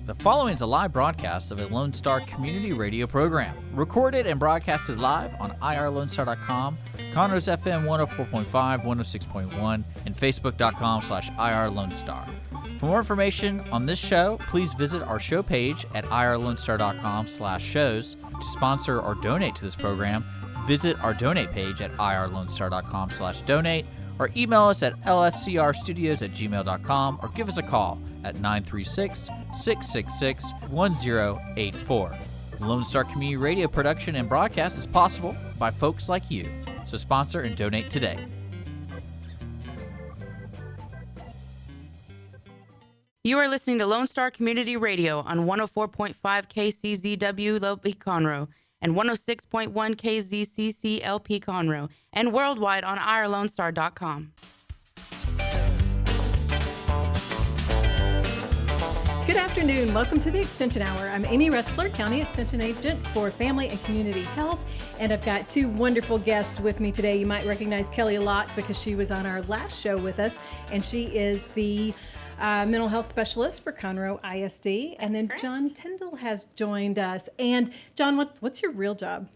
The following is a live broadcast of a Lone Star community radio program, recorded and broadcasted live on irlonestar.com, Conroe's FM 104.5, 106.1, and facebook.com/irlonestar. For more information on this show, please visit our show page at irlonestar.com/shows. To sponsor or donate to this program, visit our donate page at irlonestar.com/donate, or email us at lscrstudios@gmail.com, or give us a call at 936-666-1084. Lone Star Community Radio production and broadcast is possible by folks like you. So sponsor and donate today. You are listening to Lone Star Community Radio on 104.5 KCZW LP Conroe and 106.1 KZCC LP Conroe, and worldwide on irlonestar.com. Good afternoon. Welcome to the Extension Hour. I'm Amy Ressler, County Extension Agent for Family and Community Health, and I've got two wonderful guests with me today. You might recognize Kelly Locke because she was on our last show with us, and she is the mental health specialist for Conroe ISD. And then John Tindall has joined us. And John, what's your real job?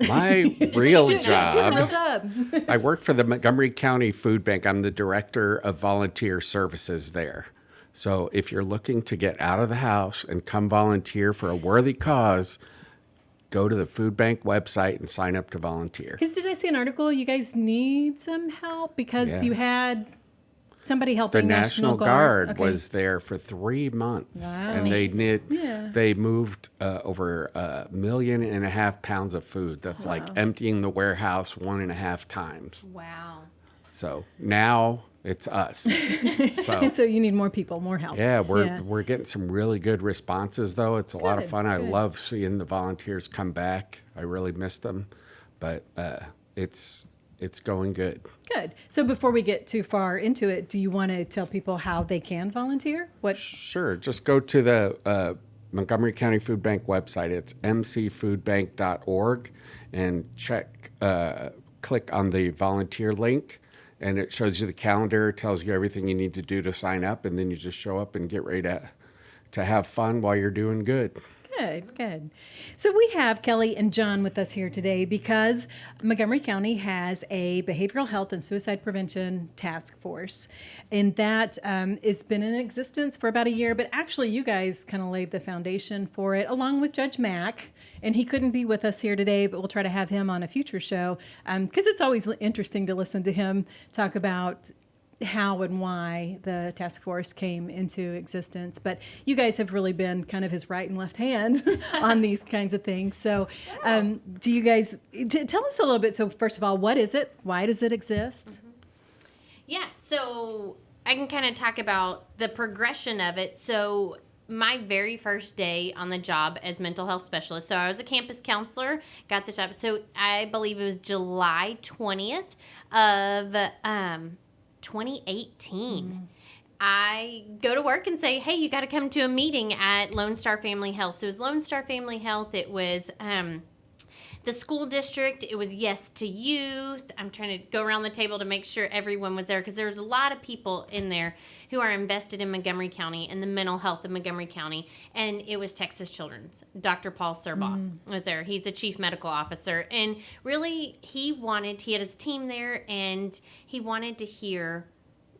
My real job. Real job. I work for the Montgomery County Food Bank. I'm the director of volunteer services there. So if you're looking to get out of the house and come volunteer for a worthy cause, go to the food bank website and sign up to volunteer. Because did I see an article? You guys need some help because you had somebody helping. The National Guard was there for 3 months, and they moved over 1.5 million pounds of food. That's like emptying the warehouse 1.5 times. Wow. So now it's us. So you need more people, more help. Yeah, we're getting some really good responses, though. It's a lot of fun. I love seeing the volunteers come back. I really missed them, but it's going good. Good. So before we get too far into it, do you want to tell people how they can volunteer? Sure. Just go to the Montgomery County Food Bank website. It's mcfoodbank.org, and click on the volunteer link, and it shows you the calendar, tells you everything you need to do to sign up, and then you just show up and get ready to have fun while you're doing good. Good. So we have Kelly and John with us here today because Montgomery County has a behavioral health and suicide prevention task force. And that has been in existence for about a year, but actually you guys kind of laid the foundation for it along with Judge Mack. And he couldn't be with us here today, but we'll try to have him on a future show because it's always interesting to listen to him talk about how and why the task force came into existence. But you guys have really been kind of his right and left hand on these kinds of things. So do you guys, tell us a little bit. So first of all, what is it? Why does it exist? Mm-hmm. Yeah, so I can kind of talk about the progression of it. So my very first day on the job as mental health specialist, so I was a campus counselor, got the job. So I believe it was July 20th of 2018. I go to work and say, hey, you got to come to a meeting at Lone Star Family Health. So it was Lone Star Family Health. It was the school district. It was Yes to Youth. I'm trying to go around the table to make sure everyone was there because there's a lot of people in there who are invested in Montgomery County and the mental health of Montgomery County. And it was Texas Children's. Dr. Paul Serbaugh was there. He's a chief medical officer. And really, he had his team there, and he wanted to hear,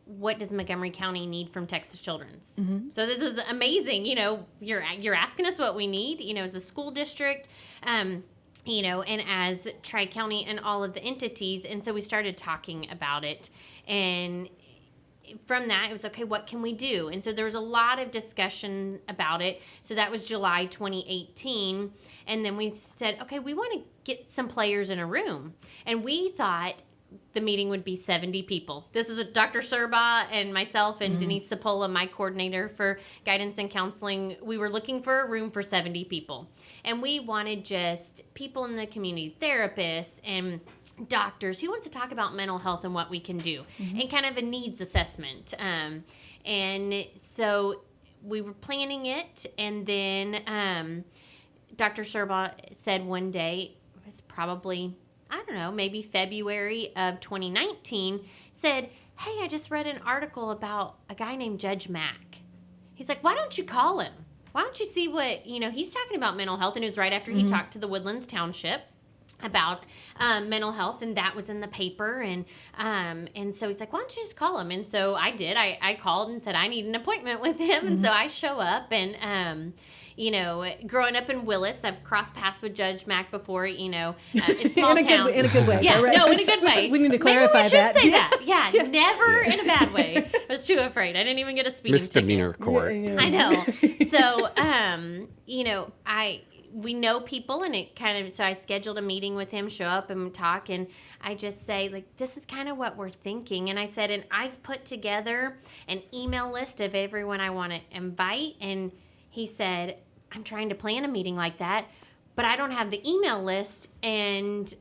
what does Montgomery County need from Texas Children's? Mm-hmm. So this is amazing. You're asking us what we need, as a school district, and as Tri-County and all of the entities. And so we started talking about it. And from that, it was, okay, what can we do? And so there was a lot of discussion about it. So that was July 2018. And then we said, okay, we want to get some players in a room. And we thought the meeting would be 70 people. This is Dr. Serbaugh and myself and Denise Sapola, my coordinator for guidance and counseling. We were looking for a room for 70 people. And we wanted just people in the community, therapists and doctors who wants to talk about mental health and what we can do, and kind of a needs assessment. And so we were planning it, and then Dr. Serbaugh said one day, it was probably, I don't know, maybe February of 2019, said, hey, I just read an article about a guy named Judge Mack. He's like, why don't you call him? why don't you see what, he's talking about mental health. And it was right after he talked to the Woodlands Township about mental health, and that was in the paper, and so he's like, why don't you just call him? And so I did. I called and said I need an appointment with him, and so I show up, and growing up in Willis, I've crossed paths with Judge Mack before. It's small town. In a good way. Yeah, right? no, in a good way. We need to clarify Maybe we that. should say that. Yeah, never in a bad way. I was too afraid. I didn't even get a speeding Misdemeanor ticket. court. Yeah. I know. So, we know people, and it kind of, so I scheduled a meeting with him, show up and talk, and I just say, like, this is kind of what we're thinking. And I said, and I've put together an email list of everyone I want to invite. And he said, I'm trying to plan a meeting like that, but I don't have the email list. And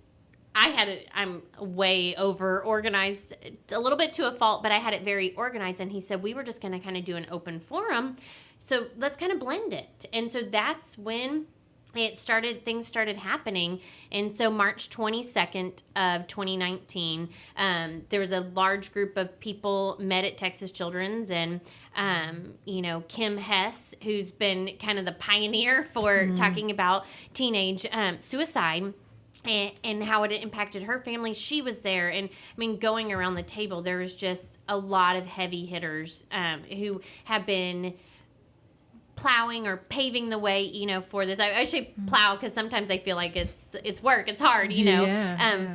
I'm way over organized, a little bit to a fault, but I had it very organized. And he said, we were just going to kind of do an open forum. So let's kind of blend it. And so that's when things started happening. And so March 22nd of 2019, there was a large group of people met at Texas Children's, and Kim Hess, who's been kind of the pioneer for talking about teenage suicide and how it impacted her family. She was there. And I mean, going around the table, there was just a lot of heavy hitters who have been plowing or paving the way, for this. I say plow because sometimes I feel like it's work, it's hard,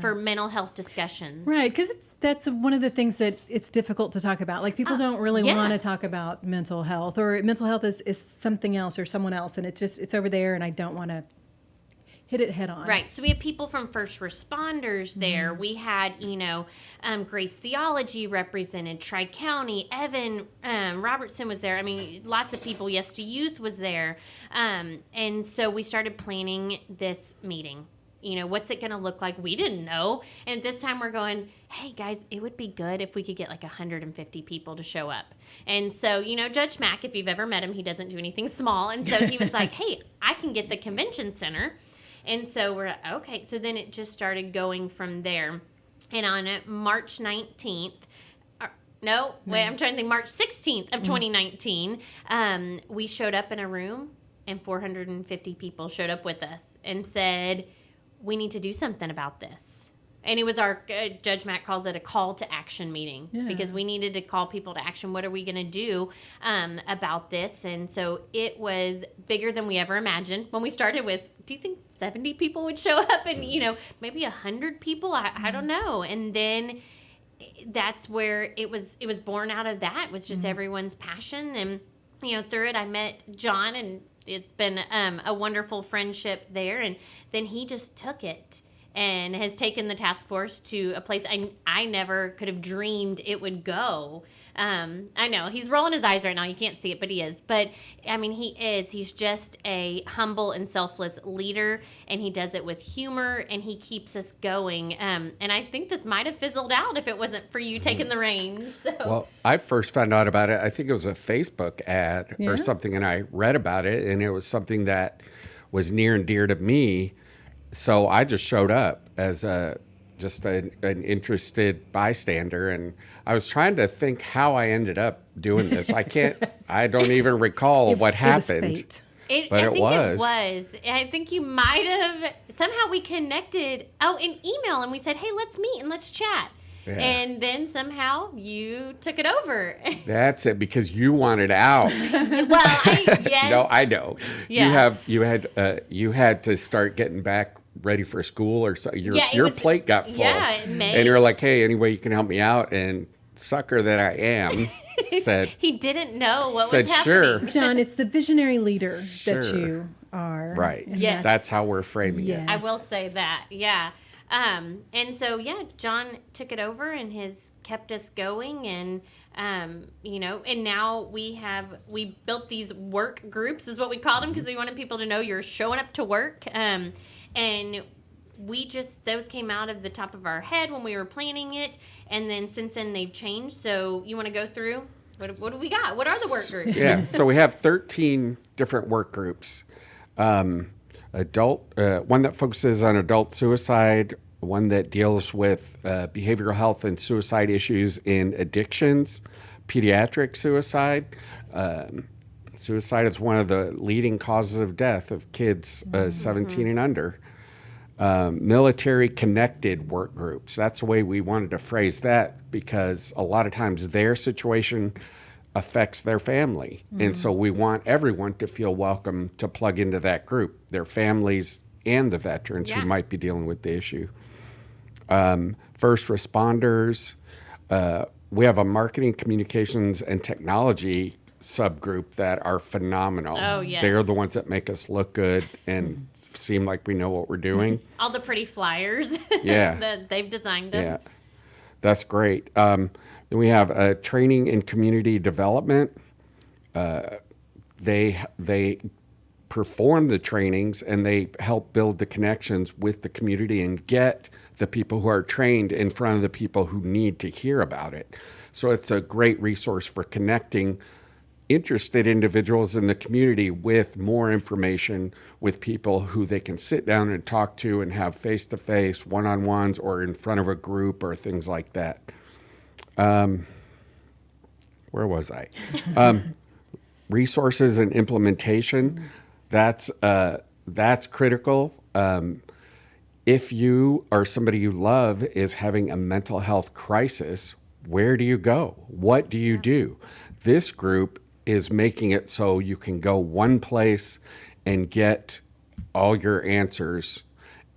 for mental health discussions. Right, because that's one of the things that it's difficult to talk about. Like, people don't really want to talk about mental health, or mental health is something else or someone else, and it's over there, and I don't want to hit it head on. Right. So we had people from first responders there. We had, Grace Theology represented, Tri-County, Evan Robertson was there. I mean, lots of people. Yes to Youth was there. And so we started planning this meeting. What's it going to look like? We didn't know. And at this time we're going, hey guys, it would be good if we could get like 150 people to show up. And so, Judge Mack, if you've ever met him, he doesn't do anything small. And so he was like, hey, I can get the convention center. And so we're okay. So then it just started going from there. And on March 19th, I'm trying to think, March 16th of 2019, we showed up in a room, and 450 people showed up with us and said, we need to do something about this. And it was our, Judge Mack calls it a call to action meeting, because we needed to call people to action. What are we going to do about this? And so it was bigger than we ever imagined. When we started with, do you think 70 people would show up? And, maybe 100 people? I don't know. And then that's where it was born out of that. It was just everyone's passion. And, through it, I met John, and it's been a wonderful friendship there. And then he just took it and has taken the task force to a place I never could have dreamed it would go. I know he's rolling his eyes right now. You can't see it, but he is. But I mean, he's just a humble and selfless leader, and he does it with humor, and he keeps us going. And I think this might have fizzled out if it wasn't for you taking the reins. So. Well, I first found out about it, I think it was a Facebook ad or something, and I read about it, and it was something that was near and dear to me. So I just showed up as just an interested bystander, and I was trying to think how I ended up doing this. I don't even recall what happened. It was fate. It was. I think you might have, somehow we connected, in email, and we said, hey, let's meet and let's chat. Yeah. And then somehow you took it over. That's it, because you wanted out. Yes. No, I know. Yeah. You had to start getting back ready for school, or so. Your plate got full. Yeah, it may. And you're like, hey, any way you can help me out? And sucker that I am said he didn't know what was happening. Sure. John, it's the visionary leader that you are. Right. Yes. That's how we're framing it. I will say that. Yeah. And so, John took it over and has kept us going, and, and now we built these work groups is what we called them, because we wanted people to know you're showing up to work. And those came out of the top of our head when we were planning it. And then since then they've changed. So you want to go through what do we got? What are the work groups? Yeah. So we have 13 different work groups. Adult, one that focuses on adult suicide, one that deals with behavioral health and suicide issues in addictions, pediatric suicide, Suicide is one of the leading causes of death of kids 17 and under. Military-connected work groups. That's the way we wanted to phrase that, because a lot of times their situation affects their family. And so we want everyone to feel welcome to plug into that group, their families and the veterans who might be dealing with the issue. First responders. We have a marketing, communications, and technology subgroup that are phenomenal. Oh, yes. They're the ones that make us look good and seem like we know what we're doing. All the pretty flyers. Yeah. that they've designed them. Yeah, that's great. Then we have training and community development. They perform the trainings and they help build the connections with the community and get the people who are trained in front of the people who need to hear about it. So it's a great resource for connecting interested individuals in the community with more information, with people who they can sit down and talk to and have face-to-face, one-on-ones, or in front of a group or things like that. Where was I? Resources and implementation. That's critical. If you or somebody you love is having a mental health crisis, where do you go? What do you do? This group is making it so you can go one place and get all your answers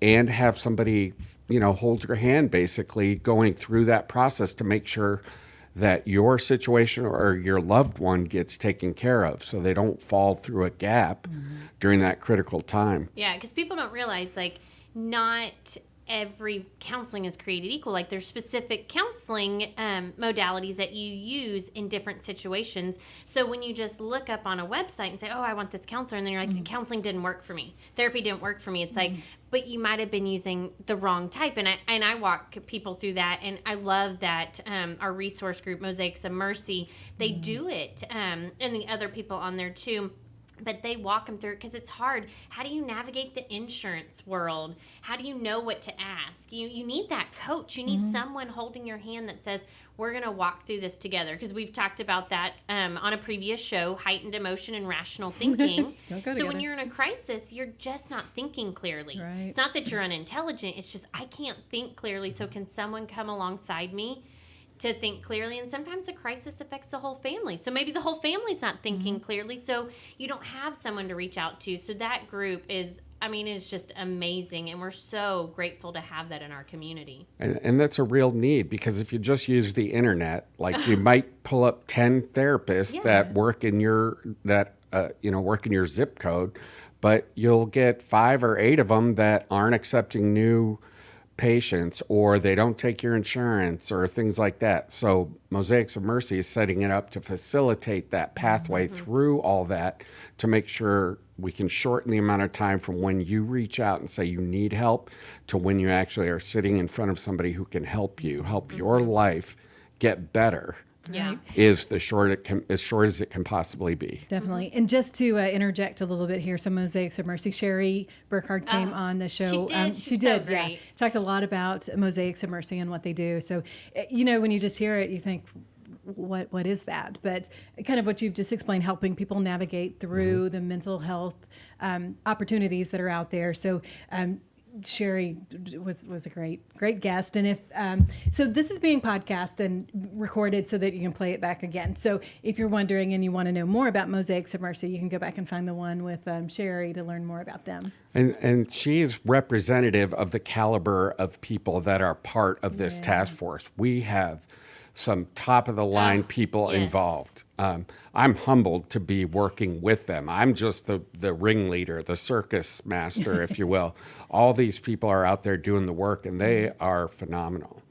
and have somebody, hold your hand basically going through that process to make sure that your situation or your loved one gets taken care of so they don't fall through a gap during that critical time. Yeah, because people don't realize, not every counseling is created equal. There's specific counseling modalities that you use in different situations. So when you just look up on a website and say, oh, I want this counselor, and then you're like, the counseling didn't work for me. Therapy didn't work for me. It's but you might have been using the wrong type. And I walk people through that. And I love that our resource group, Mosaics of Mercy, they do it. And the other people on there too. But they walk them through it because it's hard. How do you navigate the insurance world? How do you know what to ask? You need that coach. You need someone holding your hand that says, we're going to walk through this together. Because we've talked about that on a previous show, heightened emotion and rational thinking. So when you're in a crisis, you're just not thinking clearly. Right. It's not that you're unintelligent. It's just I can't think clearly. So can someone come alongside me to think clearly? And sometimes a crisis affects the whole family. So maybe the whole family's not thinking clearly, so you don't have someone to reach out to. So that group is just amazing, and we're so grateful to have that in our community. And that's a real need, because if you just use the internet, you might pull up 10 therapists that work in your work in your zip code, but you'll get 5 or 8 of them that aren't accepting new patients, or they don't take your insurance, or things like that. So Mosaics of Mercy is setting it up to facilitate that pathway through all that, to make sure we can shorten the amount of time from when you reach out and say you need help to when you actually are sitting in front of somebody who can help you, help your life get better. Yeah. Is as short as it can possibly be. Definitely. And just to interject a little bit here, so Mosaics of Mercy, Sherry Burkhardt came on the show. She did. She did, so great. Talked a lot about Mosaics of Mercy and what they do. So, when you just hear it, you think, what is that? But kind of what you've just explained, helping people navigate through the mental health opportunities that are out there. So, Sherry was a great guest, and if so, this is being podcast and recorded so that you can play it back again. So if you're wondering and you want to know more about Mosaics of Mercy, you can go back and find the one with Sherry to learn more about them. And she is representative of the caliber of people that are part of this task force. We have some top of the line people involved. I'm humbled to be working with them. I'm just the ringleader, the circus master, if you will. All these people are out there doing the work, and they are phenomenal.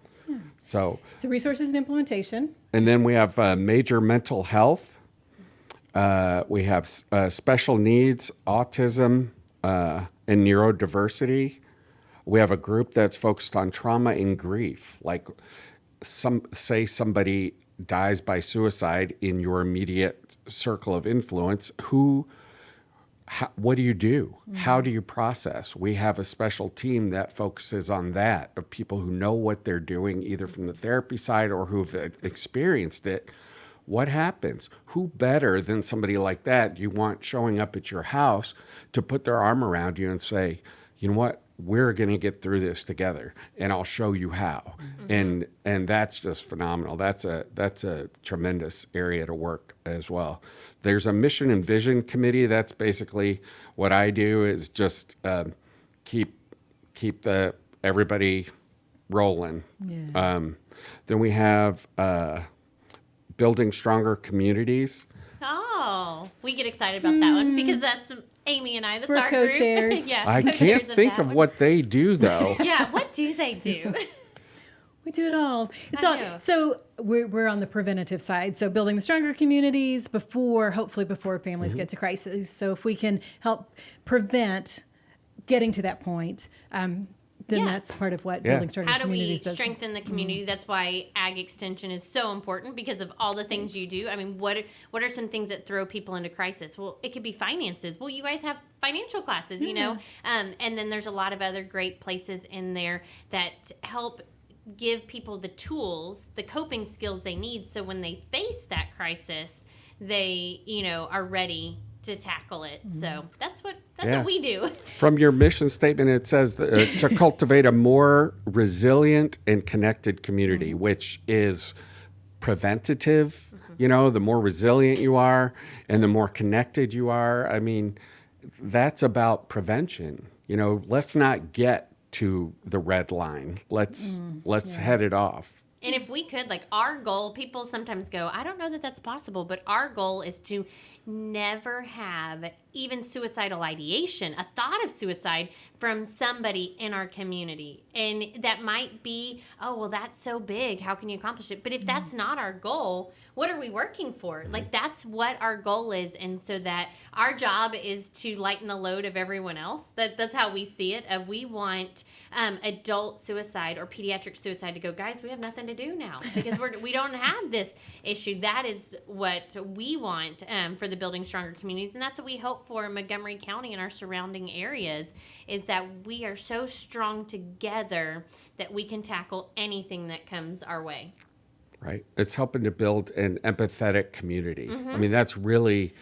So resources and implementation. And then we have major mental health. We have special needs, autism, and neurodiversity. We have a group that's focused on trauma and grief. Like somebody dies by suicide in your immediate circle of influence. What do you do? How do you process? We have a special team that focuses on that, of people who know what they're doing, either from the therapy side or who've experienced it. what happens? Who better than somebody like that you want showing up at your house to put their arm around you and say, you know what, we're going to get through this together, and I'll show you how. And that's just phenomenal. That's a tremendous area to work as well. There's a mission and vision committee. That's basically what I do, is just keep everybody rolling. Yeah. Then we have building stronger communities. Oh, we get excited about that one because that's Amy and I. That's We're our co-chairs. group. Yeah, I co-chairs can't think that of one. what they do, though. Yeah, what do they do? We do it all. It's I all. know. So we're on the preventative side. So building the stronger communities hopefully before families get to crisis. So if we can help prevent getting to that point, then Yeah. that's part of what Yeah. building stronger How do we communities does. strengthen the community? That's why ag extension is so important, because of all the things you do. I mean, what are some things that throw people into crisis? Well, it could be finances. Well, you guys have financial classes, you know, and then there's a lot of other great places in there that help give people the tools, the coping skills they need, so when they face that crisis, they, are ready to tackle it. So that's what we do. From your mission statement, it says to cultivate a more resilient and connected community, which is preventative. The more resilient you are and the more connected you are. I mean, that's about prevention. Let's not get to the red line. Let's head it off. And if we could, our goal, people sometimes go, I don't know that that's possible, but our goal is to never have even suicidal ideation, a thought of suicide from somebody in our community. And that might be, oh, well, that's so big. How can you accomplish it? But if that's not our goal, what are we working for? That's what our goal is. And so that our job is to lighten the load of everyone else. That's how we see it. We want adult suicide or pediatric suicide to go, guys, we have nothing to do now because we don't have this issue. That is what we want for the Building Stronger Communities. And that's what we hope for Montgomery County and our surrounding areas, is that we are so strong together that we can tackle anything that comes our way. Right. It's helping to build an empathetic community. I mean, that's really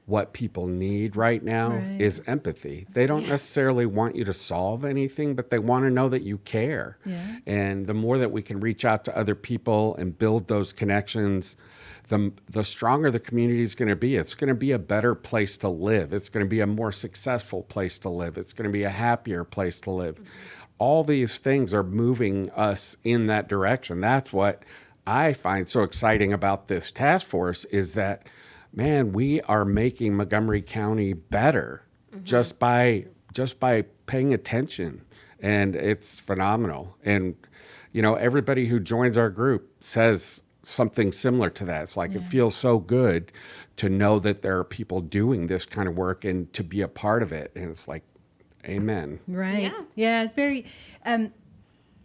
what people need right now is empathy. They don't necessarily want you to solve anything, but they want to know that you care. Yeah. And the more that we can reach out to other people and build those connections, the stronger the community is going to be. It's going to be a better place to live. It's going to be a more successful place to live. It's going to be a happier place to live. All these things are moving us in that direction. That's what I find so exciting about this task force, is that, man, we are making Montgomery County better just by paying attention, and it's phenomenal. And everybody who joins our group says something similar to that. It's like it feels so good to know that there are people doing this kind of work and to be a part of it. And it's like, amen. Right. Yeah, it's very,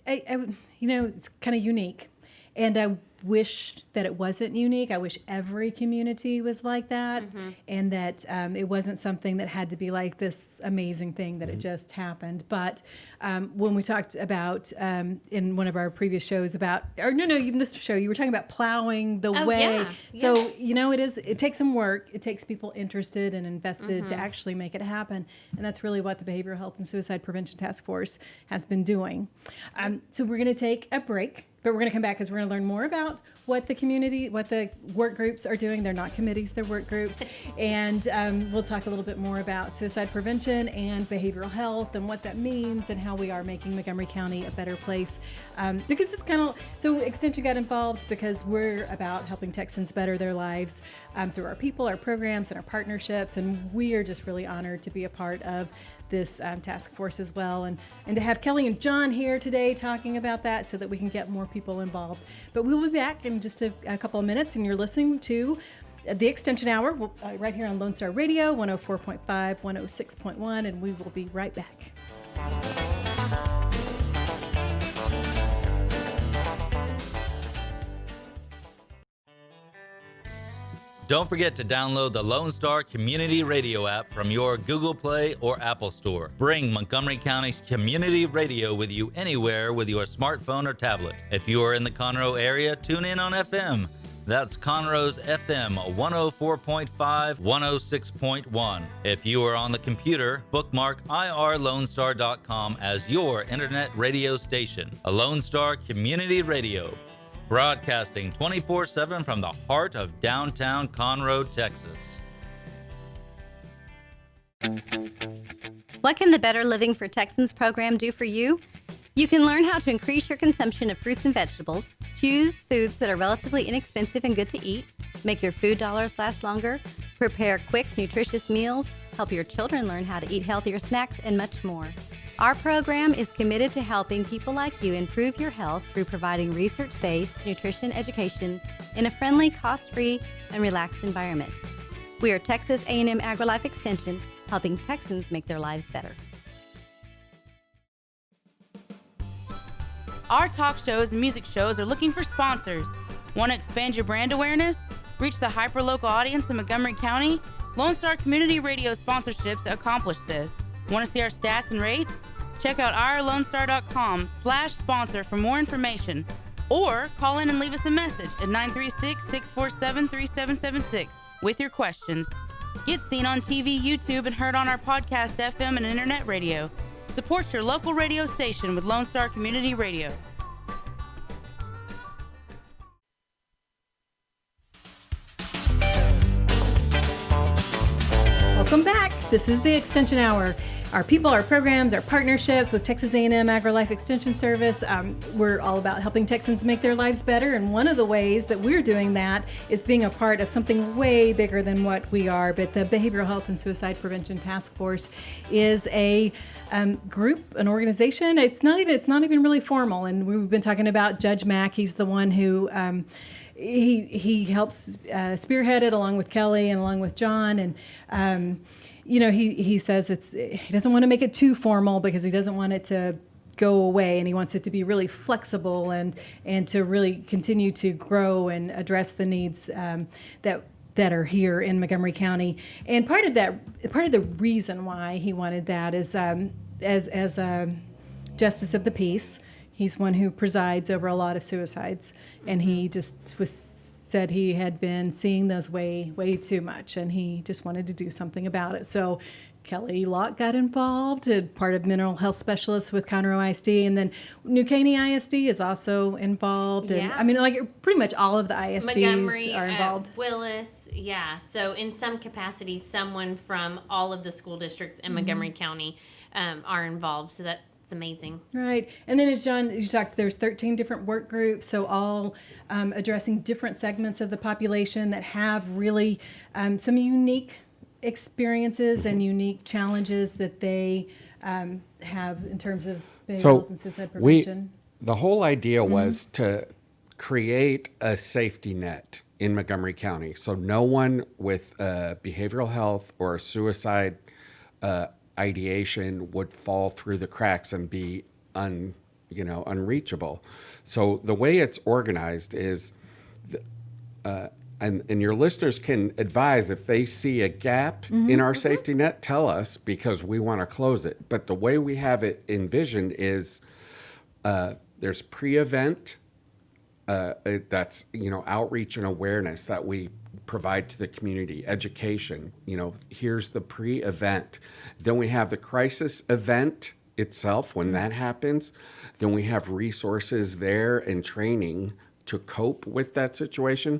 it's kind of unique. And I wish that it wasn't unique. I wish every community was like that, and that it wasn't something that had to be like this amazing thing that it just happened. But when we talked about in one of our previous shows in this show, you were talking about plowing the way. Yeah. So, it takes some work. It takes people interested and invested to actually make it happen. And that's really what the Behavioral Health and Suicide Prevention Task Force has been doing. So we're going to take a break. But we're going to come back because we're going to learn more about what the work groups are doing. They're not committees, they're work groups. And we'll talk a little bit more about suicide prevention and behavioral health and what that means and how we are making Montgomery County a better place. Because it's so Extension got involved because we're about helping Texans better their lives through our people, our programs, and our partnerships. And we are just really honored to be a part of this task force as well, and to have Kelly and John here today talking about that so that we can get more people involved. But we'll be back in just a couple of minutes, and you're listening to the Extension Hour right here on Lone Star Radio, 104.5, 106.1, and we will be right back. Don't forget to download the Lone Star Community Radio app from your Google Play or Apple Store. Bring Montgomery County's community radio with you anywhere with your smartphone or tablet. If you are in the Conroe area, tune in on FM. That's Conroe's FM 104.5, 106.1. If you are on the computer, bookmark irlonestar.com as your internet radio station. A Lone Star Community Radio, broadcasting 24/7 from the heart of downtown Conroe, Texas. What can the Better Living for Texans program do for you? You can learn how to increase your consumption of fruits and vegetables, choose foods that are relatively inexpensive and good to eat, make your food dollars last longer, prepare quick, nutritious meals, help your children learn how to eat healthier snacks, and much more. Our program is committed to helping people like you improve your health through providing research-based nutrition education in a friendly, cost-free, and relaxed environment. We are Texas A&M AgriLife Extension, helping Texans make their lives better. Our talk shows and music shows are looking for sponsors. Want to expand your brand awareness? Reach the hyper-local audience in Montgomery County? Lone Star Community Radio sponsorships accomplish this. Want to see our stats and rates? Check out irlonestar.com/sponsor for more information. Or call in and leave us a message at 936-647-3776 with your questions. Get seen on TV, YouTube, and heard on our podcast, FM, and internet radio. Support your local radio station with Lone Star Community Radio. Welcome back. This is the Extension Hour. Our people, our programs, our partnerships with Texas A&M AgriLife Extension Service, we're all about helping Texans make their lives better. And one of the ways that we're doing that is being a part of something way bigger than what we are. But the Behavioral Health and Suicide Prevention Task Force is a group, an organization. It's not even really formal. And we've been talking about Judge Mack. He's the one who he helps spearhead it along with Kelly and along with John. And he says he doesn't want to make it too formal because he doesn't want it to go away, and he wants it to be really flexible and to really continue to grow and address the needs that are here in Montgomery County. And part of the reason why he wanted that is as a justice of the peace. He's one who presides over a lot of suicides, and he just said he had been seeing those way too much, and he just wanted to do something about it. So Kelly Locke got involved, part of mental health specialists with Conroe ISD, and then New Caney ISD is also involved. Yeah. And pretty much all of the ISDs Montgomery, are involved. Willis, yeah. So in some capacity, someone from all of the school districts in Montgomery County are involved. So that's amazing. Right. And then as John, you talked, there's 13 different work groups, so all addressing different segments of the population that have really some unique experiences and unique challenges that they have in terms of behavioral health and suicide prevention. The whole idea was to create a safety net in Montgomery County, so no one with behavioral health or suicide ideation would fall through the cracks and be unreachable. So the way it's organized is, and your listeners can advise if they see a gap in our safety net, tell us, because we want to close it. But the way we have it envisioned is there's pre-event, that's outreach and awareness that we provide to the community, education. Here's the pre-event. Then we have the crisis event itself when that happens. Then we have resources there and training to cope with that situation.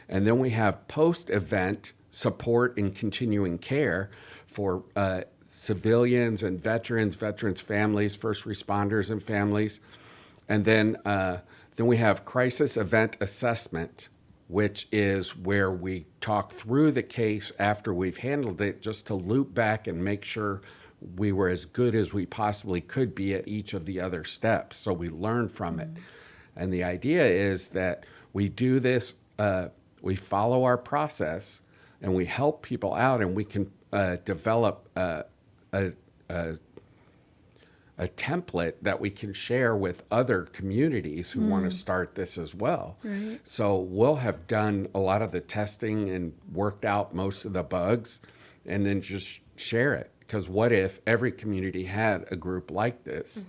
And then we have post-event support and continuing care for civilians and veterans families, first responders and families. And then we have crisis event assessment, which is where we talk through the case after we've handled it, just to loop back and make sure we were as good as we possibly could be at each of the other steps. So we learn from it. And the idea is that we do this, we follow our process, and we help people out, and we can develop a template that we can share with other communities who want to start this as well. Right. So we'll have done a lot of the testing and worked out most of the bugs, and then just share it. Because what if every community had a group like this?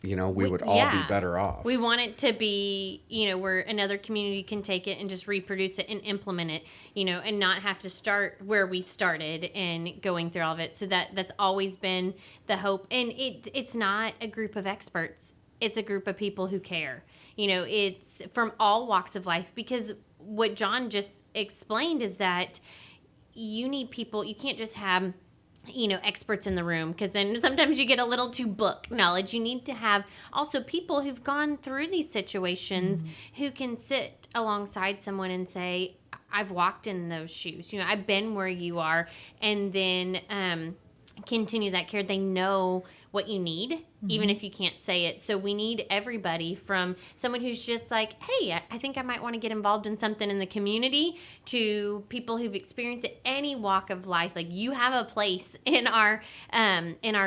we would all be better off. We want it to be, where another community can take it and just reproduce it and implement it, and not have to start where we started and going through all of it. So that's always been the hope. And it's not a group of experts. It's a group of people who care. It's from all walks of life, because what John just explained is that you need people. You can't just have experts in the room, because then sometimes you get a little too book knowledge. You need to have also people who've gone through these situations who can sit alongside someone and say, I've walked in those shoes. I've been where you are, and then continue that care. They know what you need, even if you can't say it. So we need everybody, from someone who's just like, hey, I think I might want to get involved in something in the community, to people who've experienced it, any walk of life. Like, you have a place in our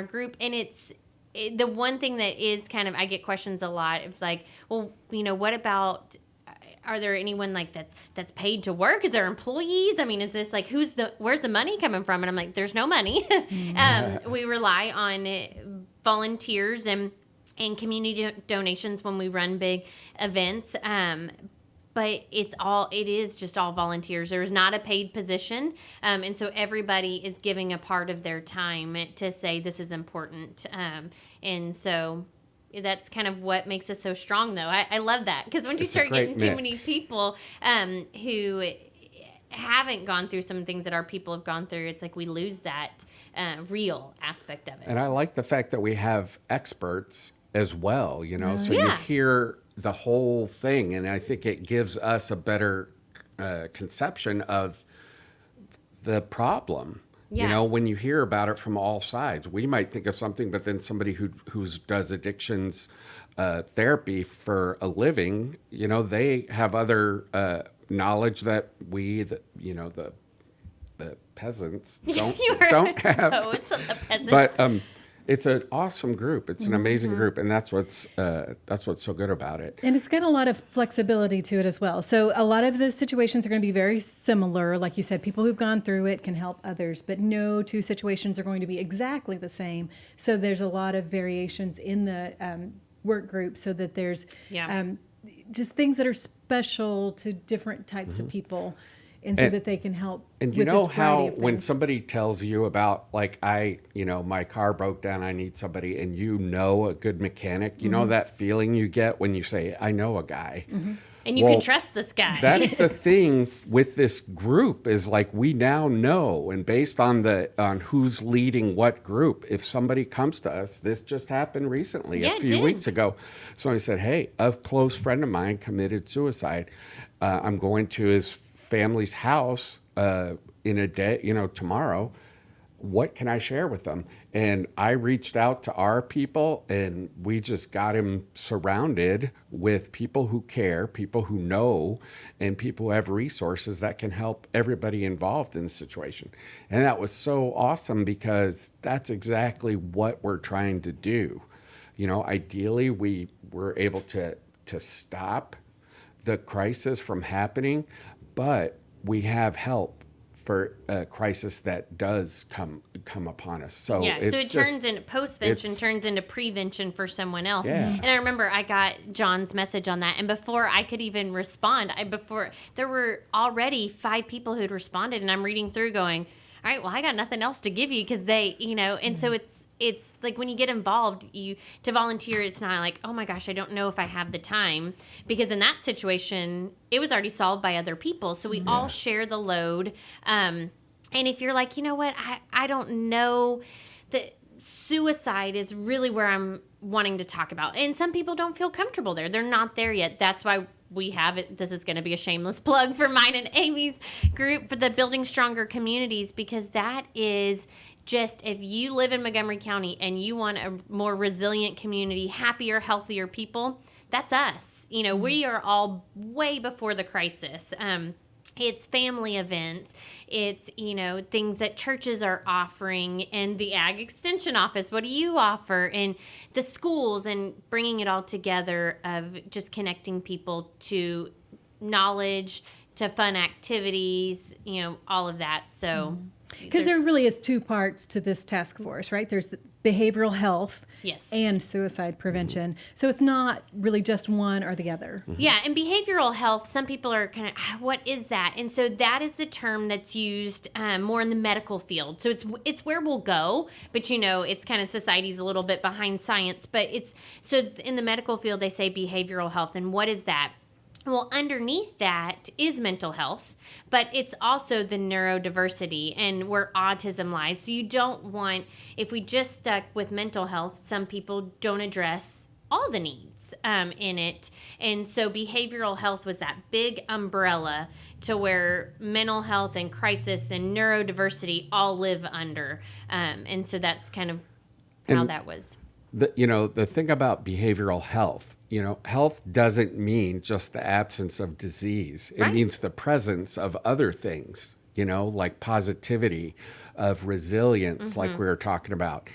group. And the one thing that is kind of, I get questions a lot. It's like, well, what about, are there anyone like that's paid to work? Is there employees? I mean, is this like, where's the money coming from? And I'm like, there's no money. We rely on volunteers and community donations when we run big events. But it is just all volunteers. There's not a paid position. And so everybody is giving a part of their time to say this is important. And so that's kind of what makes us so strong, though. I love that, because once you start getting too many people who haven't gone through some things that our people have gone through, it's like we lose that real aspect of it. And I like the fact that we have experts as well, so you hear the whole thing, and I think it gives us a better conception of the problem. Yeah. When you hear about it from all sides, we might think of something, but then somebody who does addictions therapy for a living, they have other knowledge that we, the peasants don't have. Oh, it's the peasants. But it's an awesome group. It's an amazing group, and that's what's so good about it. And it's got a lot of flexibility to it as well. So a lot of the situations are going to be very similar. Like you said, people who've gone through it can help others, but no two situations are going to be exactly the same. So there's a lot of variations in the work group, so that there's just things that are special to different types of people. And so that they can help. And you know how when somebody tells you about, like, my car broke down, I need somebody, and a good mechanic, you know that feeling you get when you say, I know a guy. And you can trust this guy. That's the thing with this group, is like, we now know, and based on who's leading what group, if somebody comes to us, this just happened recently, a few weeks ago. Somebody said, hey, a close friend of mine committed suicide. I'm going to his family's house in a day, tomorrow. What can I share with them? And I reached out to our people, and we just got him surrounded with people who care, people who know, and people who have resources that can help everybody involved in the situation. And that was so awesome, because that's exactly what we're trying to do. Ideally, we were able to stop the crisis from happening, but we have help for a crisis that does come upon us. So so it turns into postvention, turns into prevention for someone else. Yeah. And I remember I got John's message on that, and before I could even respond, there were already 5 people who had responded, and I'm reading through going, all right, well, I got nothing else to give you, because they, and so it's like, when you get involved, to volunteer, it's not like, oh my gosh, I don't know if I have the time, because in that situation, it was already solved by other people. So we all share the load. And if you're like, you know what, I don't know, that suicide is really where I'm wanting to talk about. And some people don't feel comfortable there. They're not there yet. That's why we have it. This is going to be a shameless plug for mine and Amy's group for the Building Stronger Communities, because that is just, if you live in Montgomery County and you want a more resilient community, happier, healthier people, that's us. We are all way before the crisis. It's family events. It's, things that churches are offering, and the Ag Extension Office. What do you offer? And the schools, and bringing it all together of just connecting people to knowledge, to fun activities, all of that. So Because there really is two parts to this task force, right? There's the behavioral health Yes. and suicide prevention. So it's not really just one or the other. Yeah, and behavioral health, some people are kind of, what is that? And so that is the term that's used more in the medical field. So it's where we'll go, but it's kind of society's a little bit behind science. But so in the medical field, they say behavioral health. And what is that? Well, underneath that is mental health, but it's also the neurodiversity and where autism lies. So you don't want, if we just stuck with mental health, some people don't address all the needs in it. And so behavioral health was that big umbrella to where mental health and crisis and neurodiversity all live under. And so that's kind of how that was. The thing about behavioral health, health doesn't mean just the absence of disease. It means the presence of other things, like positivity, of resilience, like we were talking about.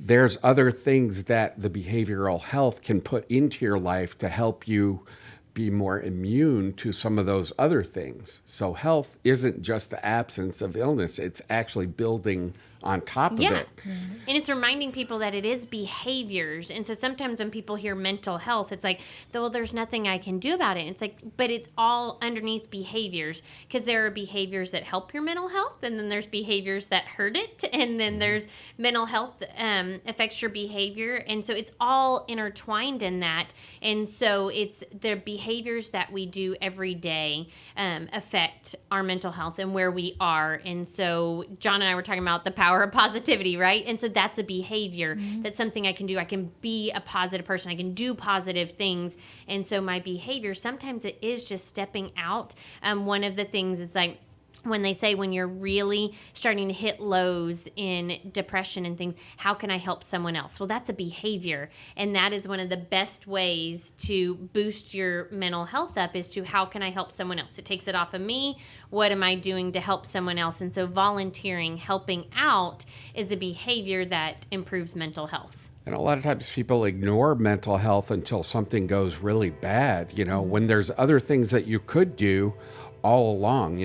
There's other things that the behavioral health can put into your life to help you be more immune to some of those other things. So health isn't just the absence of illness. It's actually building on top of it. And it's reminding people that it is behaviors. And so sometimes when people hear mental health, it's like, well, there's nothing I can do about it. It's like, but it's all underneath behaviors, because there are behaviors that help your mental health, and then there's behaviors that hurt it, and then there's mental health affects your behavior. And so it's all intertwined in that. And so it's the behaviors that we do every day affect our mental health and where we are. And so John and I were talking about the power of positivity, right? And so that's a behavior. That's something I can do. I can be a positive person. I can do positive things. And so my behavior, sometimes it is just stepping out. One of the things is like, when they say when you're really starting to hit lows in depression and things, how can I help someone else? Well, that's a behavior. And that is one of the best ways to boost your mental health up, is to how can I help someone else? It takes it off of me. What am I doing to help someone else? And so volunteering, helping out, is a behavior that improves mental health. And a lot of times people ignore mental health until something goes really bad, when there's other things that you could do all along.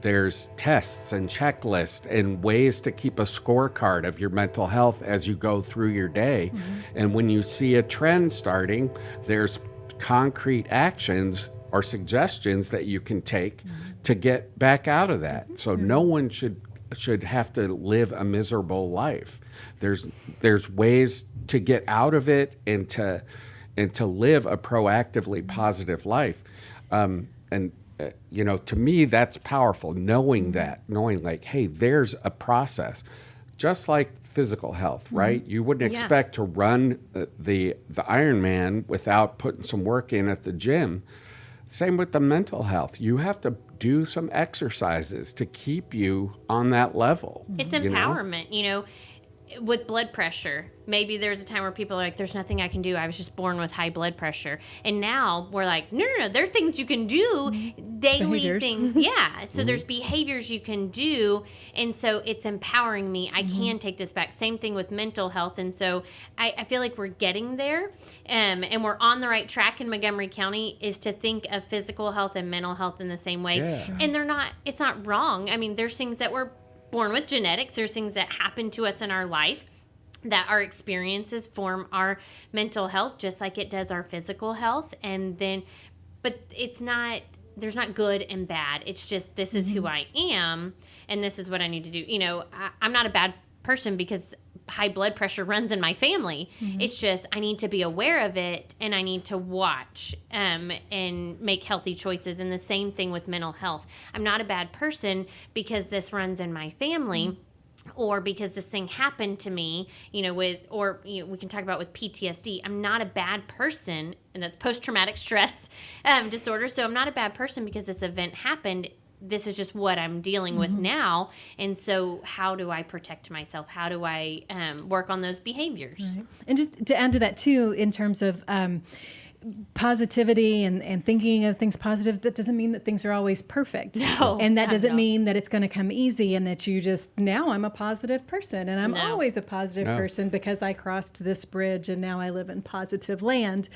There's tests and checklists and ways to keep a scorecard of your mental health as you go through your day. And when you see a trend starting, there's concrete actions or suggestions that you can take to get back out of that. So no one should have to live a miserable life. There's ways to get out of it and to live a proactively positive life. To me, that's powerful, knowing like, hey, there's a process. Just like physical health, right? You wouldn't expect to run the Ironman without putting some work in at the gym. Same with the mental health. You have to do some exercises to keep you on that level. It's empowerment, with blood pressure. Maybe there's a time where people are like, there's nothing I can do. I was just born with high blood pressure. And now we're like, no, there are things you can do, daily Behaviors. things. Yeah. So there's behaviors you can do. And so it's empowering me. I can take this back. Same thing with mental health. And so I feel like we're getting there. And we're on the right track in Montgomery County, is to think of physical health and mental health in the same way. Yeah. Sure. And it's not wrong. I mean, there's things that we're born with, genetics. There's things that happen to us in our life, that our experiences form our mental health, just like it does our physical health. And then, but there's not good and bad. It's just, this is who I am, and this is what I need to do. I'm not a bad person because high blood pressure runs in my family. It's just, I need to be aware of it, and I need to watch and make healthy choices. And the same thing with mental health. I'm not a bad person because this runs in my family. Or because this thing happened to me, we can talk about with PTSD. I'm not a bad person, and that's post-traumatic stress disorder. So I'm not a bad person because this event happened. This is just what I'm dealing with now. And so how do I protect myself? How do I work on those behaviors? Right. And just to add to that too, in terms of positivity and thinking of things positive, that doesn't mean that things are always perfect. No, and that doesn't no. mean that it's going to come easy and that you just, now I'm a positive person and I'm No. always a positive person because I crossed this bridge and now I live in positive land.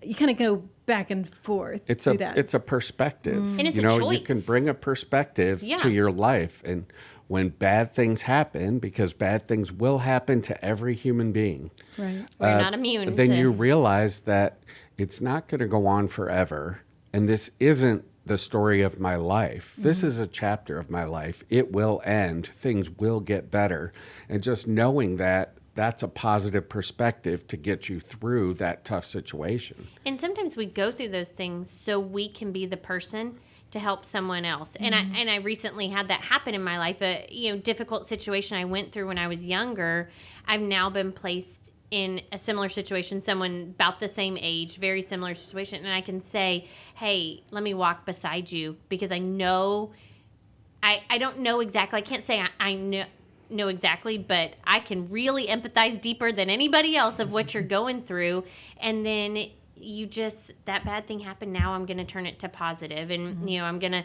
You kind of go back and forth through that. It's a perspective. And it's you a know, choice. you can bring a perspective Yeah. to your life. And when bad things happen, because bad things will happen to every human being, Right. We're not immune then to... you realize that it's not going to go on forever. And this isn't the story of my life. This is a chapter of my life. It will end. Things will get better. And just knowing that, that's a positive perspective to get you through that tough situation. And sometimes we go through those things so we can be the person to help someone else. And I recently had that happen in my life. A difficult situation I went through when I was younger. I've now been placed in a similar situation, someone about the same age, very similar situation, and I can say, hey, let me walk beside you, because I know, I don't know exactly, I can't say I know exactly, but I can really empathize deeper than anybody else of what you're going through. And then that bad thing happened, now I'm going to turn it to positive, and I'm going to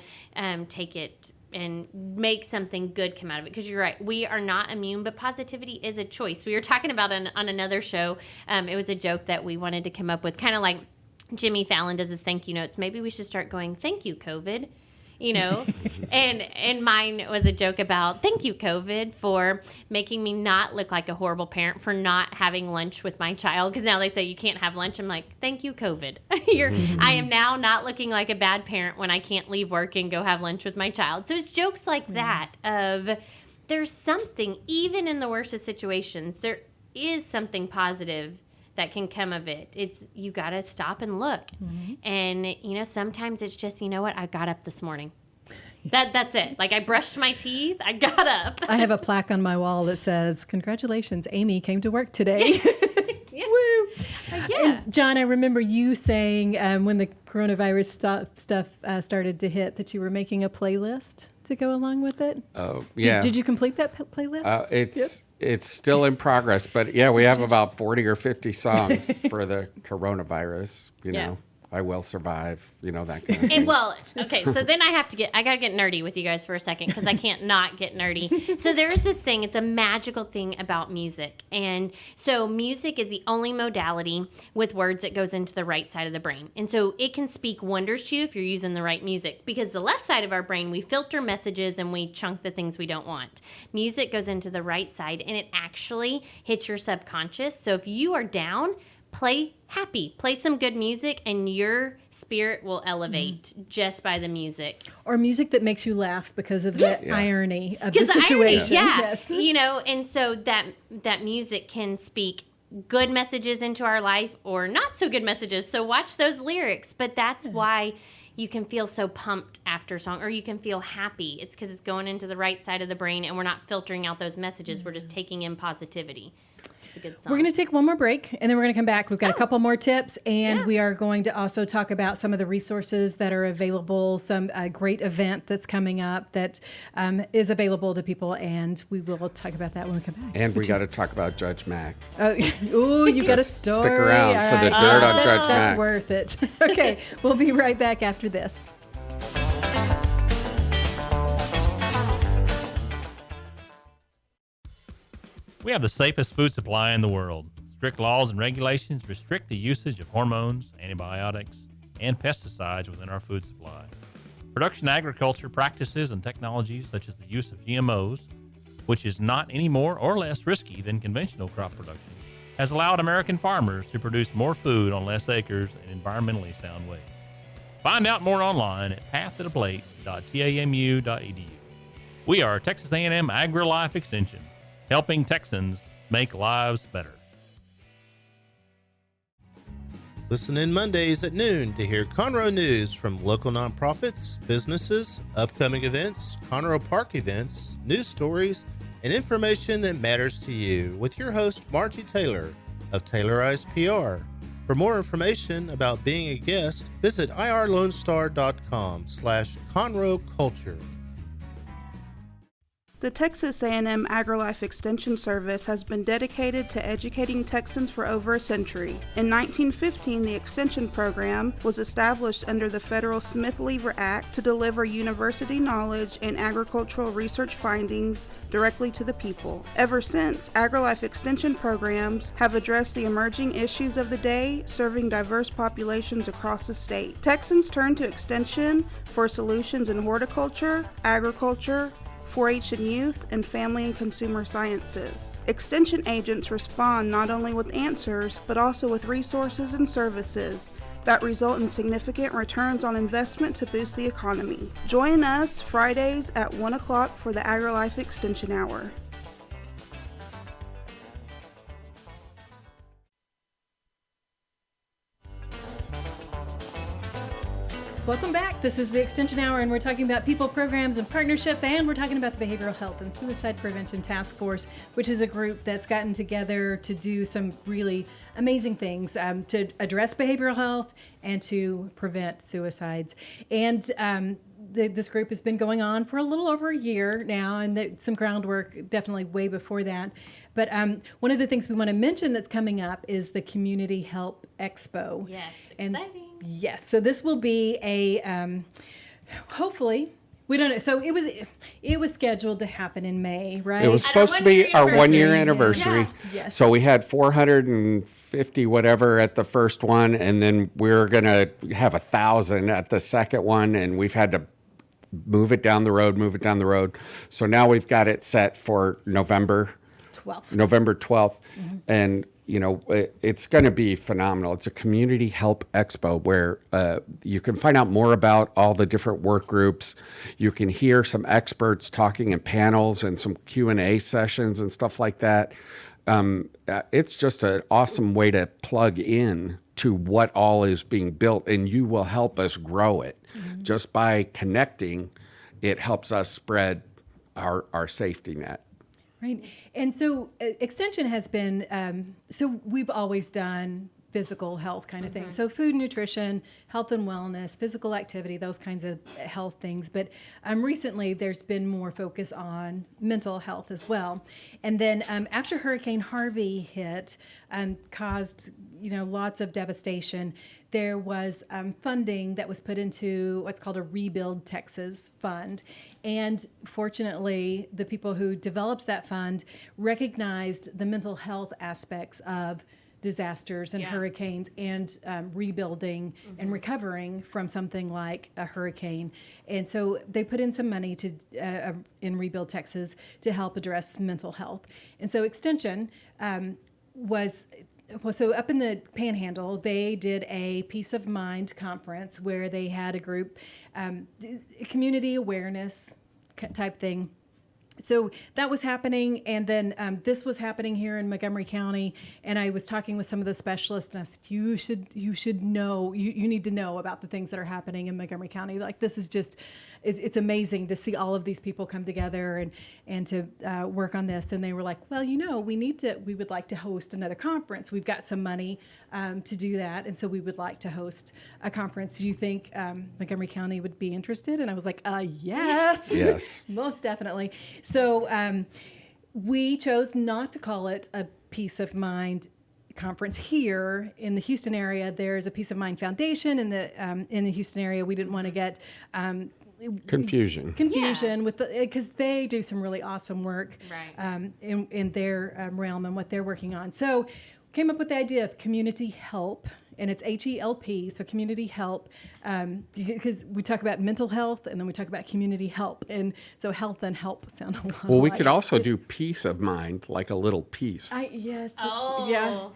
take it and make something good come out of it. Because you're right, we are not immune, but positivity is a choice. We were talking about on another show, it was a joke that we wanted to come up with, kind of like Jimmy Fallon does his thank you notes. Maybe we should start going, thank you, COVID. And mine was a joke about, thank you, COVID, for making me not look like a horrible parent for not having lunch with my child. Because now they say you can't have lunch. I'm like, thank you, COVID. I am now not looking like a bad parent when I can't leave work and go have lunch with my child. So it's jokes like that of, there's something, even in the worst of situations, there is something positive that can come of it. It's, you got to stop and look. And, sometimes it's just, you know what? I got up this morning. That's it. Like, I brushed my teeth. I got up. I have a plaque on my wall that says, congratulations, Amy came to work today. Woo! Yeah. And John, I remember you saying when the coronavirus stuff started to hit that you were making a playlist to go along with it. Oh, yeah. Did you complete that playlist? It's still in progress, but yeah, we have about 40 or 50 songs for the coronavirus. You know, I will survive. That kind of thing. And okay, so then I got to get nerdy with you guys for a second, because I can't not get nerdy. So there's this thing, it's a magical thing about music. And so music is the only modality with words that goes into the right side of the brain. And so it can speak wonders to you if you're using the right music, because the left side of our brain, we filter messages and we chunk the things we don't want. Music goes into the right side and it actually hits your subconscious. So if you are down, play happy, play some good music, and your spirit will elevate just by the music. Or music that makes you laugh because of the irony of the Irony, situation. yes. And so that music can speak good messages into our life or not so good messages. So watch those lyrics. But that's why you can feel so pumped after a song, or you can feel happy. It's because it's going into the right side of the brain, and we're not filtering out those messages. We're just taking in positivity. It's a good song. We're going to take one more break, and then we're going to come back. We've got a couple more tips, and we are going to also talk about some of the resources that are available, some great event that's coming up that is available to people, and we will talk about that when we come back. And we got to talk about Judge Mack. Ooh, you got a story. Stick around All for the right. dirt on Judge That's Mack. worth it. Okay, we'll be right back after this. We have the safest food supply in the world. Strict laws and regulations restrict the usage of hormones, antibiotics, and pesticides within our food supply. Production agriculture practices and technologies such as the use of GMOs, which is not any more or less risky than conventional crop production, has allowed American farmers to produce more food on less acres in environmentally sound ways. Find out more online at pathtotheplate.tamu.edu. We are Texas A&M AgriLife Extension, helping Texans make lives better. Listen in Mondays at noon to hear Conroe news from local nonprofits, businesses, upcoming events, Conroe Park events, news stories, and information that matters to you with your host, Margie Taylor of Taylorized PR. For more information about being a guest, visit irlonestar.com/Conroe Culture. The Texas A&M AgriLife Extension Service has been dedicated to educating Texans for over a century. In 1915, the Extension Program was established under the federal Smith-Lever Act to deliver university knowledge and agricultural research findings directly to the people. Ever since, AgriLife Extension programs have addressed the emerging issues of the day, serving diverse populations across the state. Texans turn to Extension for solutions in horticulture, agriculture, 4-H and youth, and family and consumer sciences. Extension agents respond not only with answers, but also with resources and services that result in significant returns on investment to boost the economy. Join us Fridays at 1 o'clock for the AgriLife Extension Hour. Welcome back. This is the Extension Hour, and we're talking about people, programs, and partnerships, and we're talking about the Behavioral Health and Suicide Prevention Task Force, which is a group that's gotten together to do some really amazing things to address behavioral health and to prevent suicides. And this group has been going on for a little over a year now, and some groundwork definitely way before that. But one of the things we want to mention that's coming up is the Community Help Expo. Yes, and exciting. Yes, so this will be a hopefully, we don't know. So it was scheduled to happen in May, right? It was supposed to be our 1-year anniversary. Yeah. Yes. So we had 450 whatever at the first one, and then we're going to have 1,000 at the second one, and we've had to move it down the road. So now we've got it set for November 12th. Mm-hmm. And you know, it's going to be phenomenal. It's a community help expo where you can find out more about all the different work groups. You can hear some experts talking in panels and some Q&A sessions and stuff like that. It's just an awesome way to plug in to what all is being built, and you will help us grow it. Mm-hmm. Just by connecting, it helps us spread our safety net. Right. And so Extension has been, so we've always done physical health kind of things. So food, nutrition, health and wellness, physical activity, those kinds of health things. But recently there's been more focus on mental health as well. And then after Hurricane Harvey hit, caused lots of devastation, there was funding that was put into what's called a Rebuild Texas fund. And fortunately, the people who developed that fund recognized the mental health aspects of disasters and hurricanes and rebuilding and recovering from something like a hurricane. And so they put in some money in Rebuild Texas to help address mental health. And so Extension so up in the Panhandle, they did a Peace of Mind conference where they had a group, community awareness type thing. So that was happening, and then this was happening here in Montgomery County, and I was talking with some of the specialists, and I said, you should know, you need to know about the things that are happening in Montgomery County. Like, this is just, it's amazing to see all of these people come together and to work on this. And they were like, well, we would like to host another conference. We've got some money to do that, and so we would like to host a conference. Do you think Montgomery County would be interested? And I was like, yes. Yes. Most definitely. So we chose not to call it a Peace of Mind conference here in the Houston area. There's a Peace of Mind Foundation in the Houston area. We didn't want to get confusion with because they do some really awesome work in their realm and what they're working on. So came up with the idea of community help. And it's HELP, so community help, because we talk about mental health and then we talk about community help. And so health and help sound a lot Well, we alike. could also do peace of mind, like a little piece. Yes.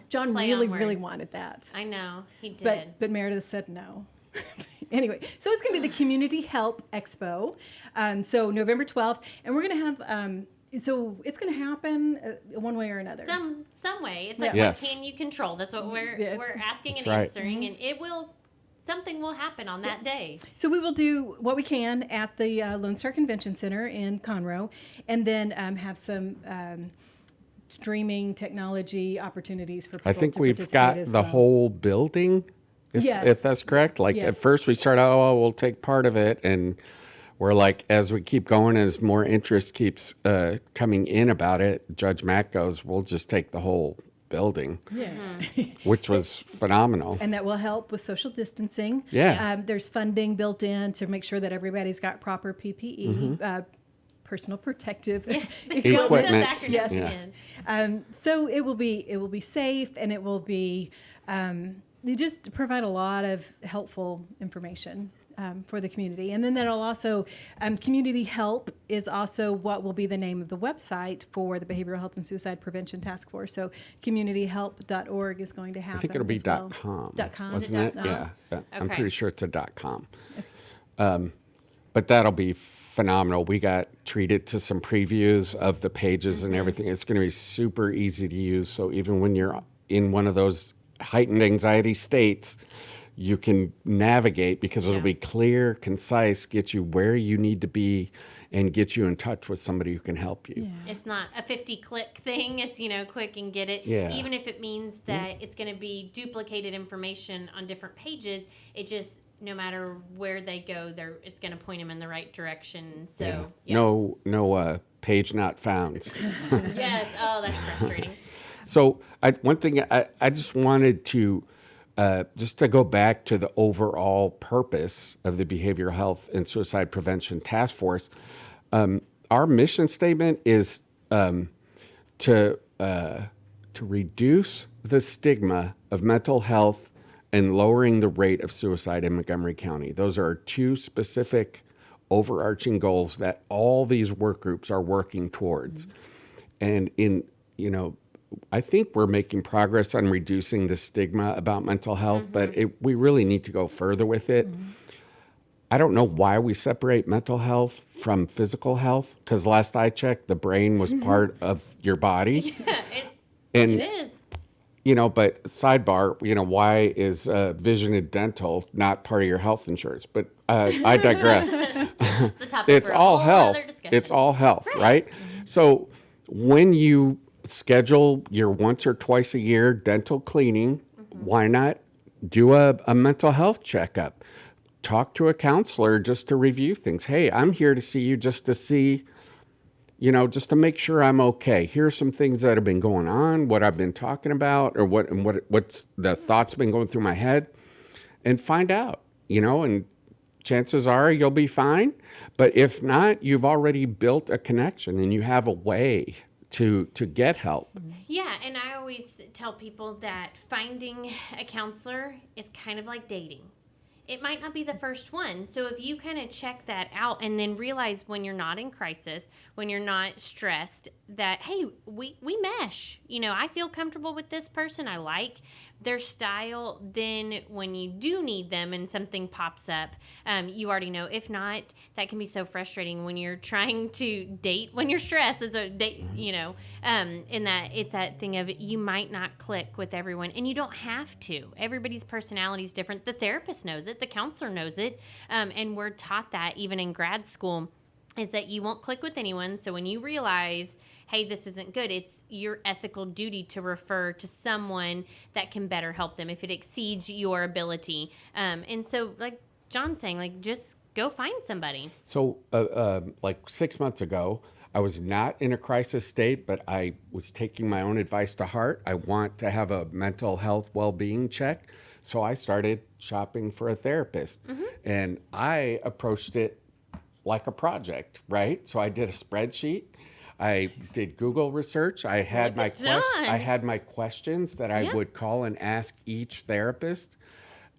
John really wanted that. I know, he did. But Meredith said no. Anyway, so it's going to be the Community Help Expo. So November 12th, and we're going to have... So it's going to happen one way or another. Some way. It's like, what can you control? That's what we're asking and answering, and something will happen on that day. So we will do what we can at the Lone Star Convention Center in Conroe, and then have some streaming technology opportunities for people I think to we've got as the well. whole building, if that's correct. Like at first we started, we'll take part of it, and where like as we keep going, as more interest keeps coming in about it, Judge Mack goes, we'll just take the whole building, which was phenomenal. And that will help with social distancing. Yeah. There's funding built in to make sure that everybody's got proper PPE, personal protective Equipment. Yes. Yeah. So it will be safe, and it will be they just provide a lot of helpful information for the community. And then that'll also, Community Help is also what will be the name of the website for the Behavioral Health and Suicide Prevention Task Force. So communityhelp.org is going to happen. I think it'll be as well. .com. .com. Wasn't it? .com? Yeah. I'm Okay. pretty sure it's a .com. But that'll be phenomenal. We got treated to some previews of the pages and everything. It's going to be super easy to use. So even when you're in one of those heightened anxiety states, you can navigate because it'll be clear, concise, get you where you need to be, and get you in touch with somebody who can help you. It's not a 50-click thing. It's, quick and get it. Yeah. Even if it means that it's going to be duplicated information on different pages, it just, no matter where they go, it's going to point them in the right direction. So, No page not found. Yes. Oh, that's frustrating. So one thing I just wanted to just to go back to the overall purpose of the Behavioral Health and Suicide Prevention Task Force. Our mission statement is to reduce the stigma of mental health and lowering the rate of suicide in Montgomery County. Those are two specific overarching goals that all these work groups are working towards. And I think we're making progress on reducing the stigma about mental health, but we really need to go further with it. I don't know why we separate mental health from physical health, because last I checked, the brain was part of your body. It is. But sidebar, why is vision and dental not part of your health insurance? But I digress. It's a topic It's for a all whole health. other discussion. It's all health, right? So when you schedule your once or twice a year dental cleaning, why not do a mental health checkup? Talk to a counselor just to review things. Hey, I'm here to see you just to see, just to make sure I'm okay. Here are some things that have been going on, what I've been talking about, or what's the thoughts been going through my head, and find out, and chances are you'll be fine. But if not, you've already built a connection and you have a way to get help. Yeah, and I always tell people that finding a counselor is kind of like dating. It might not be the first one. So if you kind of check that out and then realize when you're not in crisis, when you're not stressed, that, hey, we mesh. I feel comfortable with this person. I like their style. Then when you do need them and something pops up, you already know. If not, that can be so frustrating when you're trying to date when you're stressed. It's a date, in that it's that thing of you might not click with everyone, and you don't have to. Everybody's personality is different. The therapist knows it. The counselor knows it. And we're taught that even in grad school, is that you won't click with anyone. So when you realize, hey, this isn't good, it's your ethical duty to refer to someone that can better help them if it exceeds your ability. And so, like John's saying, just go find somebody. So, 6 months ago, I was not in a crisis state, but I was taking my own advice to heart. I want to have a mental health well-being check. So I started shopping for a therapist, and I approached it like a project, right? So I did a spreadsheet. I did Google research. I had my questions that I would call and ask each therapist,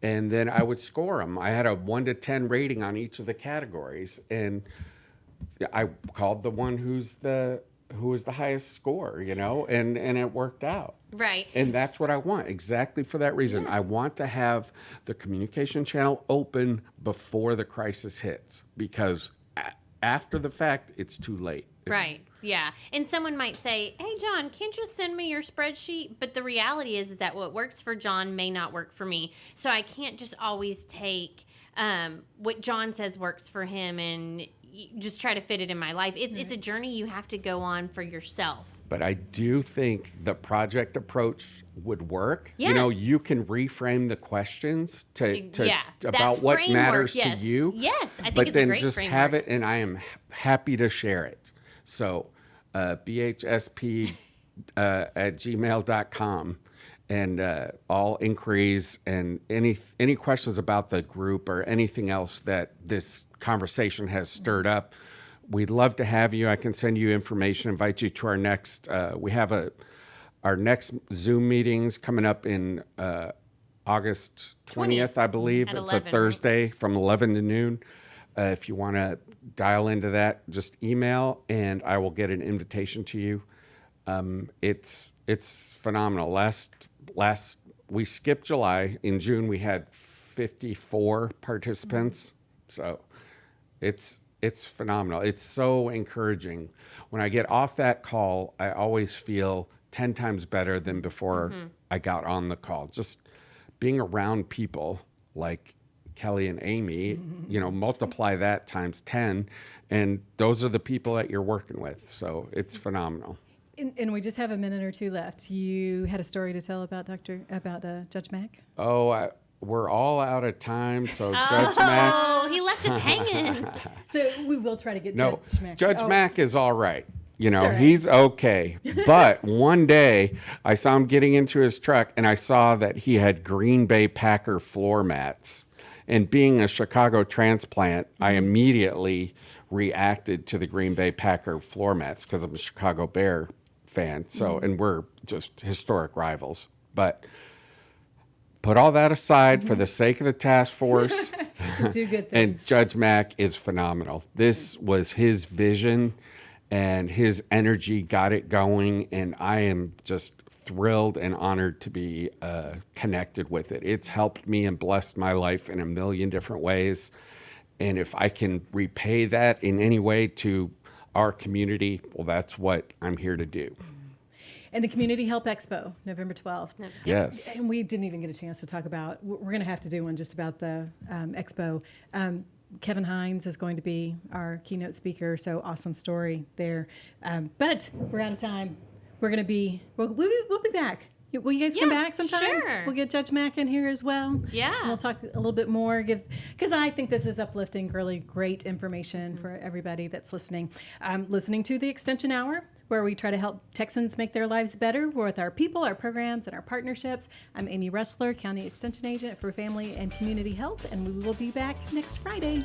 and then I would score them. I had a 1 to 10 rating on each of the categories, and I called the one who was the highest score, and it worked out. Right. And that's what I want, exactly for that reason. I want to have the communication channel open before the crisis hits, because after the fact, it's too late. Right. Yeah. And someone might say, hey, John, can't you send me your spreadsheet? But the reality is that what works for John may not work for me. So I can't just always take what John says works for him and just try to fit it in my life. It's a journey you have to go on for yourself. But I do think the project approach would work. Yeah. You know, you can reframe the questions to Yeah, about that what framework, matters yes. to you. Yes, I think but it's a then great just framework. have it, and I am happy to share it. So BHSP at gmail.com, and all inquiries and any questions about the group or anything else that this conversation has stirred up. We'd love to have you. I can send you information, invite you to our next, we have our next Zoom meetings coming up in August 20th, I believe. At It's 11, a Thursday from 11 to noon. If you want to dial into that, just email and I will get an invitation to you. It's phenomenal. Last we skipped July. In June we had 54 participants. So it's phenomenal. It's so encouraging. When I get off that call, I always feel 10 times better than before I got on the call. Just being around people like Kelly and Amy, you know, multiply that times 10, and those are the people that you're working with. So it's phenomenal. And we just have a minute or two left. You had a story to tell about Judge Mack? Oh, we're all out of time, so Judge Mack. Oh, he left us hanging. So we will try to get No, Judge Mack. Judge Mack is all right. You know, all right. he's okay. But one day I saw him getting into his truck and I saw that he had Green Bay Packer floor mats. And being a Chicago transplant, I immediately reacted to the Green Bay Packer floor mats because I'm a Chicago Bear fan. So, and we're just historic rivals. But put all that aside for the sake of the task force. Do good And things. Judge Mack is phenomenal. This was his vision, and his energy got it going, and I am just thrilled and honored to be connected with it. It's helped me and blessed my life in a million different ways, and if I can repay that in any way to our community, well, that's what I'm here to do. And the Community Help Expo, November 12th. Yes. And we didn't even get a chance to talk about, we're going to have to do one just about the Expo. Kevin Hines is going to be our keynote speaker, so awesome story there. But we're out of time. We're going to be, we'll be back. Will you guys come Yeah, back sometime? sure. We'll get Judge Mack in here as well. Yeah. And we'll talk a little bit more, because I think this is uplifting, really great information for everybody that's listening. Listening to the Extension Hour, where we try to help Texans make their lives better with our people, our programs, and our partnerships. I'm Amy Ressler, County Extension Agent for Family and Community Health, and we will be back next Friday.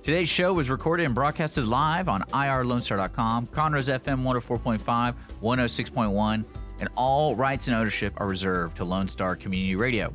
Today's show was recorded and broadcasted live on irlonestar.com, Conroe's FM 104.5, 106.1, and all rights and ownership are reserved to Lone Star Community Radio.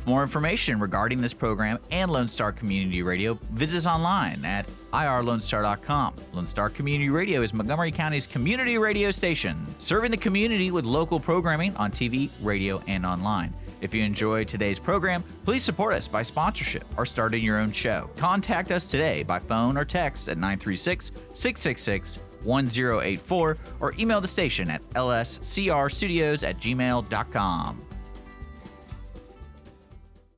For more information regarding this program and Lone Star Community Radio, visit us online at irlonestar.com. Lone Star Community Radio is Montgomery County's community radio station, serving the community with local programming on TV, radio, and online. If you enjoyed today's program, please support us by sponsorship or starting your own show. Contact us today by phone or text at 936-666-1084 or email the station at lscrstudios@gmail.com.